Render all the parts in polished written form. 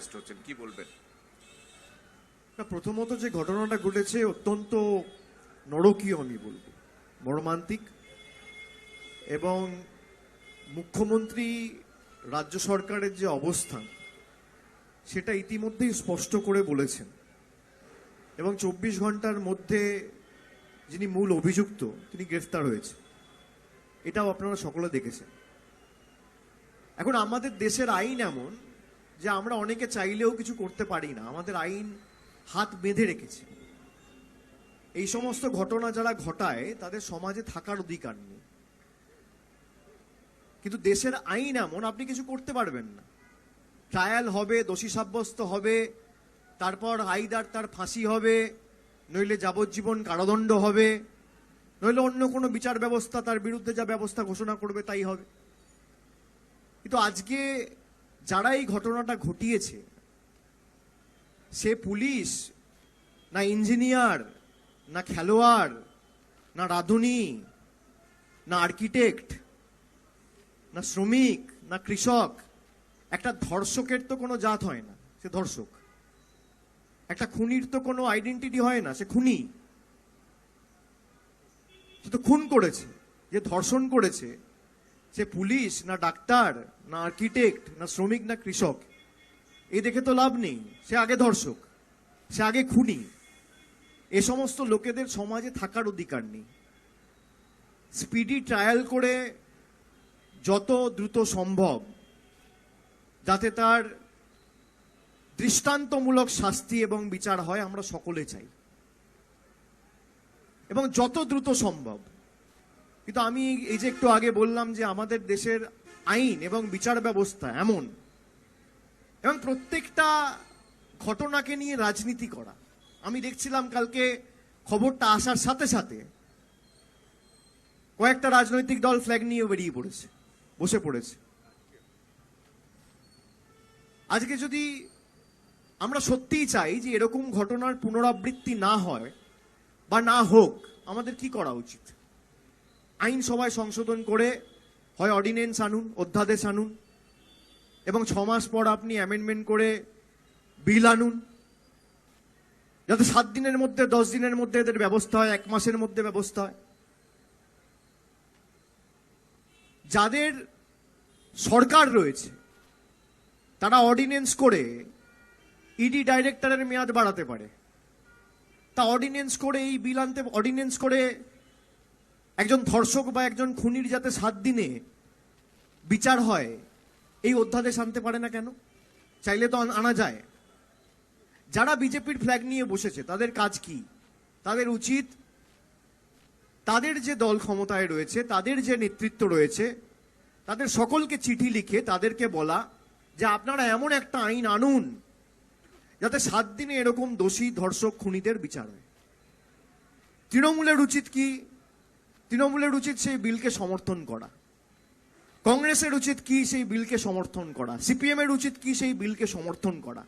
Arrest হচ্ছেন, কি বলবেন? প্রথমত যে ঘটনাটা ঘটেছে অত্যন্ত নরকীয়, আমি বলবো মর্মান্তিক, এবং মুখ্যমন্ত্রী রাজ্য সরকারের যে অবস্থান সেটা ইতিমধ্যেই স্পষ্ট করে বলেছেন, এবং 24 ঘন্টার মধ্যে যিনি মূল অভিযুক্ত তিনি গ্রেফতার হয়েছে, এটাও আপনারা সকলে দেখেছেন। এখন আমাদের দেশের আইন এমন যে আমরা অনেকে চাইলেও কিছু করতে পারি না, আমাদের আইন হাত বেঁধে রেখেছে। এই সমস্ত ঘটনা যারা ঘটায় তাদের সমাজে থাকার অধিকার নেই, কিন্তু দেশের আইন এমন আপনি কিছু করতে পারবেন না। ট্রায়াল হবে, দোষী সাব্যস্ত হবে, তারপর আইদার তার ফাঁসি হবে, নইলে যাবজ্জীবন কারাদণ্ড হবে, নইলে অন্য কোনো বিচার ব্যবস্থা তার বিরুদ্ধে যা ব্যবস্থা ঘোষণা করবে তাই হবে। কিন্তু আজকে যারা এই ঘটনাটা ঘটিয়েছে সে পুলিশ না ইঞ্জিনিয়ার না খেলোয়াড় না রাঁধুনি না আর্কিটেক্ট না শ্রমিক না কৃষক, একটা ধর্ষকের তো কোনো জাত হয় না, সে ধর্ষক। একটা খুনির তো কোনো আইডেন্টিটি হয় না, সে খুনি। সে তো খুন করেছে। যে ধর্ষণ করেছে সে পুলিশ না ডাক্তার না আর্কিটেক্ট না শ্রমিক না কৃষক, এই দেখে তো লাভ নেই। সে আগে ধর্ষক, সে আগে খুনি। এ সমস্ত লোকেদের সমাজে থাকার অধিকার নেই। স্পিডি ট্রায়াল করে যত দ্রুত সম্ভব যাতে তার দৃষ্টান্তমূলক শাস্তি এবং বিচার হয় আমরা সকলে চাই, এবং যত দ্রুত সম্ভব। কিন্তু আমি এই যে একটু আগে বললাম যে আমাদের দেশের আইন এবং বিচার ব্যবস্থা এমন, এবং প্রত্যেকটা ঘটনাকে নিয়ে রাজনীতি করা। আমি দেখছিলাম কালকে খবরটা আসার সাথে সাথে কয়েকটা রাজনৈতিক দল ফ্ল্যাগ নিয়ে বেরিয়ে পড়েছে, বসে পড়েছে। আজকে যদি আমরা সত্যিই চাই যে এরকম ঘটনার পুনরাবৃত্তি না হয় বা না হোক, আমাদের কি করা উচিত? আইন সভায় সংশোধন করে হয় অর্ডিন্যান্স আনুন, অধ্যাদেশ আনুন, এবং 6 মাস পর আপনি অ্যামেন্ডমেন্ট করে বিল আনুন, যাতে 7 দিনের মধ্যে 10 দিনের মধ্যে এদের ব্যবস্থা হয়, 1 মাসের মধ্যে ব্যবস্থা হয়। যাদের সরকার রয়েছে তারা অর্ডিন্যান্স করে ইডি ডাইরেক্টরের মেয়াদ বাড়াতে পারে, তা অর্ডিন্যান্স করে এই বিল আনতে, অর্ডিন্যান্স করে একজন ধর্ষক বা একজন খুনির যাতে 7 দিনে বিচার হয় এই অধ্যাদেশ আনতে পারে না কেন? চাইলে তো আনা যায়। যারা বিজেপির ফ্ল্যাগ নিয়ে বসেছে তাদের কাজ কি? তাদের উচিত তাদের যে দল ক্ষমতায় রয়েছে, তাদের যে নেতৃত্ব রয়েছে, তাদের সকলকে চিঠি লিখে তাদেরকে বলা যে আপনারা এমন একটা আইন আনুন যাতে 7 দিনে এরকম দোষী ধর্ষক খুনিদের বিচার হয়। তৃণমূলের উচিত কি? তৃণমূলের উচিত সেই বিলকে সমর্থন করা। কংগ্রেসের উচিত কি? সেই বিলকে সমর্থন করা। সিপিএম এর উচিত কি? সেই বিলকে সমর্থন করা।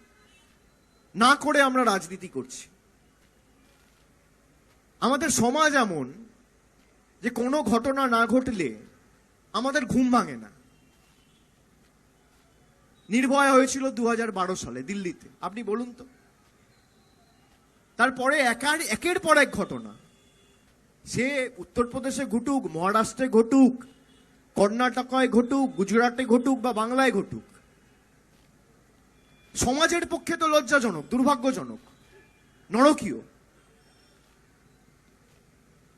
না করে আমরা রাজনীতি করছি। আমাদের সমাজ এমন যে কোনো ঘটনা না ঘটলে আমাদের ঘুম ভাঙে না। নির্ভয়া হয়েছিল 2012 সালে দিল্লিতে, আপনি বলুন তো। তারপরে একের পর এক ঘটনা, সে উত্তরপ্রদেশে ঘটুক, মহারাষ্ট্রে ঘটুক, কর্ণাটকায় ঘটুক, গুজরাটে ঘটুক বা বাংলায় ঘটুক, সমাজের পক্ষে তো লজ্জাজনক, দুর্ভাগ্যজনক, নরকীয়।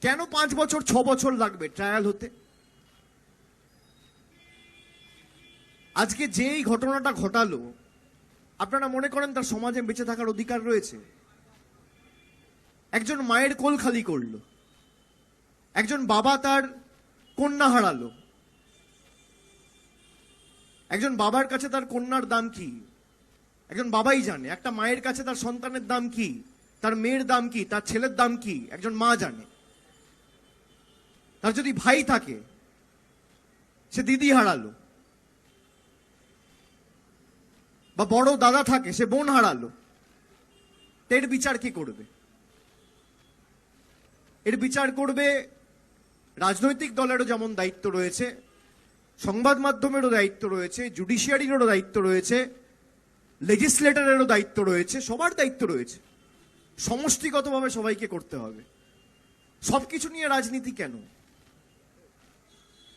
কেন 5 বছর 6 বছর লাগবে ট্রায়াল হতে? আজকে যে এই ঘটনাটা ঘটালো, আপনারা মনে করেন তার সমাজে বেঁচে থাকার অধিকার রয়েছে? একজন মায়ের কোল খালি করলো, একজন বাবা তার কন্যা হারালো। একজন বাবার কাছে তার কন্যার দাম কি একজন বাবাই জানে, একটা মায়ের কাছে তার সন্তানের দাম কি, তার মেয়ের দাম কি, তার ছেলের দাম কি একজন মা জানে। তার যদি ভাই থাকে সে দিদি হারালো, বা বড় দাদা থাকে সে বোন হারালো, এর বিচার কি করবে? এর বিচার করবে রাজনৈতিক দলেরও যেমন দায়িত্ব রয়েছে, সংবাদ মাধ্যমেরও দায়িত্ব রয়েছে, জুডিশিয়ারিরও দায়িত্ব রয়েছে, লেজিসলেটরেরও দায়িত্ব রয়েছে, সবার দায়িত্ব রয়েছে। সমষ্টিগতভাবে সবাইকে করতে হবে। সবকিছু নিয়ে রাজনীতি কেন?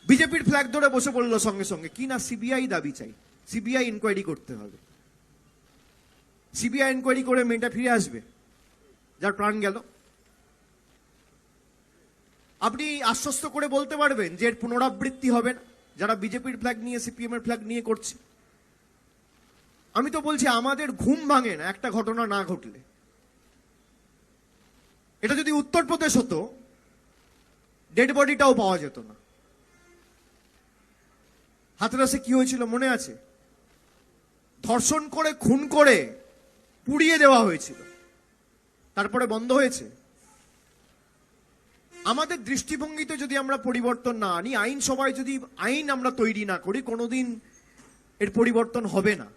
বিজেপির ফ্ল্যাগ ধরে বসে পড়লো সঙ্গে সঙ্গে, কি না সিবিআই দাবি চাই, সিবিআই ইনকোয়ারি করতে হবে। সিবিআই ইনকোয়ারি করে মেয়েটা ফিরে আসবে যার প্রাণ গেল? আপনি আশ্বস্ত করে বলতে পারবেন যে এর পুনরাবৃত্তি হবে না, যারা বিজেপির ফ্ল্যাগ নিয়ে সিপিএম এর ফ্ল্যাগ নিয়ে করছে? আমি তো বলছি আমাদের ঘুম ভাঙে না একটা ঘটনা না ঘটলে। এটা যদি উত্তরপ্রদেশ হতো, ডেড বডিটাও পাওয়া যেত না। হাতরাসে কি হয়েছিল মনে আছে? ধর্ষণ করে খুন করে পুড়িয়ে দেওয়া হয়েছিল, তারপরে বন্ধ হয়েছে। আমাদের দৃষ্টিভঙ্গিতে যদি আমরা পরিবর্তন না আনি, আইনসভায় যদি আইন আমরা তৈরি না করি, কোনোদিন এর পরিবর্তন হবে না।